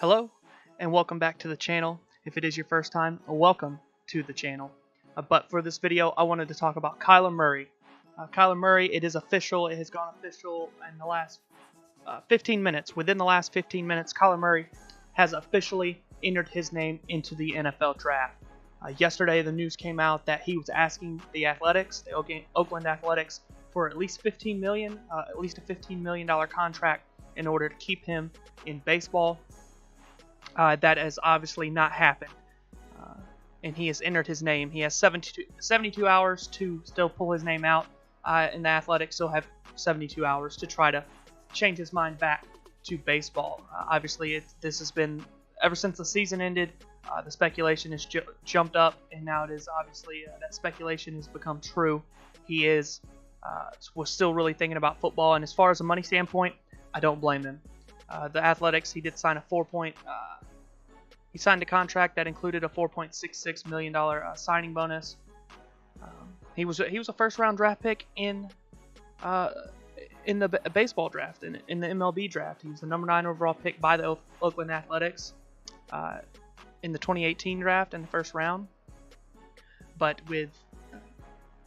Hello and welcome back to the channel. If it is your first time, welcome to the channel. But for this video, I wanted to talk about Kyler Murray. Kyler Murray, it is official. It has gone official in the last 15 minutes. Within the last 15 minutes, Kyler Murray has officially entered his name into the NFL draft. Yesterday, the news came out that he was asking the Athletics, the Oakland Athletics, for at least a $15 million contract in order to keep him in baseball. That has obviously not happened, and he has entered his name. He has 72 hours to still pull his name out, and the Athletics still have 72 hours to try to change his mind back to baseball. Obviously, this has been, ever since the season ended, the speculation has jumped up, and now it is obviously that speculation has become true. He was still really thinking about football, and as far as a money standpoint, I don't blame him. The Athletics, he did sign he signed a contract that included a $4.66 million signing bonus. He was a first-round draft pick in the baseball draft, in the MLB draft. He was the number 9 overall pick by the Oakland Athletics in the 2018 draft in the first round. But with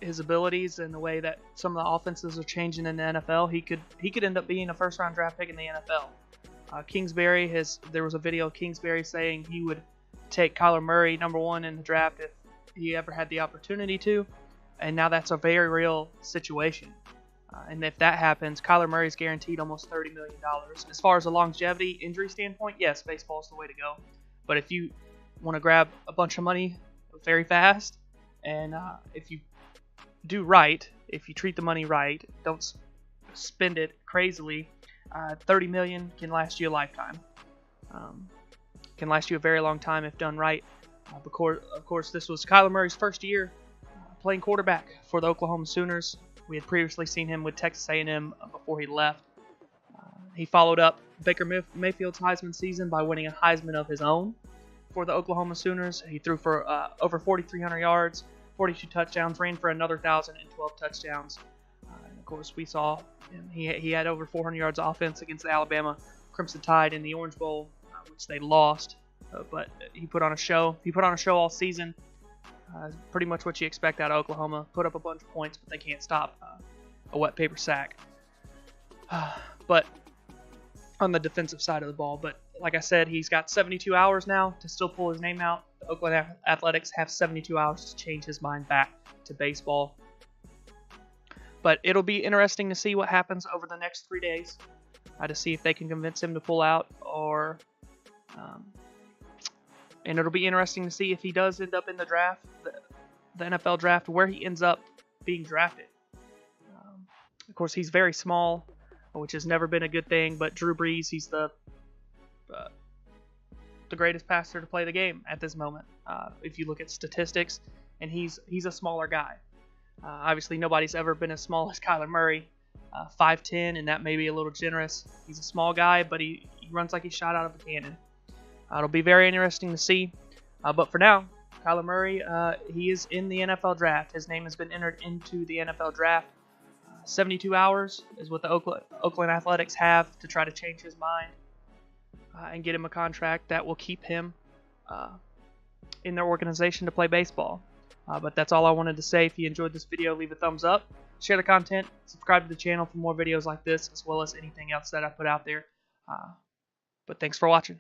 his abilities and the way that some of the offenses are changing in the NFL, he could end up being a first-round draft pick in the NFL. Kingsbury there was a video of Kingsbury saying he would take Kyler Murray number 1 in the draft if he ever had the opportunity to, and now that's a very real situation. And if that happens, Kyler Murray is guaranteed almost $30 million. As far as a longevity injury standpoint, yes, baseball is the way to go. But if you want to grab a bunch of money very fast, and if you do right, if you treat the money right, don't spend it crazily, $30 million can last you a lifetime. Can last you a very long time if done right. Of course, this was Kyler Murray's first year playing quarterback for the Oklahoma Sooners. We had previously seen him with Texas A&M before he left. He followed up Baker Mayfield's Heisman season by winning a Heisman of his own for the Oklahoma Sooners. He threw for over 4,300 yards, 42 touchdowns, ran for another 1,012 touchdowns. Of course, we saw he had over 400 yards of offense against the Alabama Crimson Tide in the Orange Bowl, which they lost. But he put on a show. He put on a show all season. Pretty much what you expect out of Oklahoma. Put up a bunch of points, but they can't stop a wet paper sack. But on the defensive side of the ball. But like I said, he's got 72 hours now to still pull his name out. The Oakland Athletics have 72 hours to change his mind back to baseball. But it'll be interesting to see what happens over the next 3 days, to see if they can convince him to pull out, and it'll be interesting to see if he does end up in the draft, the NFL draft, where he ends up being drafted. Of course, he's very small, which has never been a good thing. But Drew Brees, he's the greatest passer to play the game at this moment. If you look at statistics, and he's a smaller guy. Obviously, nobody's ever been as small as Kyler Murray, 5'10", and that may be a little generous. He's a small guy, but he runs like he's shot out of a cannon. It'll be very interesting to see. But for now, Kyler Murray, he is in the NFL draft. His name has been entered into the NFL draft. 72 hours is what the Oakland Athletics have to try to change his mind and get him a contract that will keep him in their organization to play baseball. But that's all I wanted to say. If you enjoyed this video, leave a thumbs up, share the content, subscribe to the channel for more videos like this, as well as anything else that I put out there. But thanks for watching.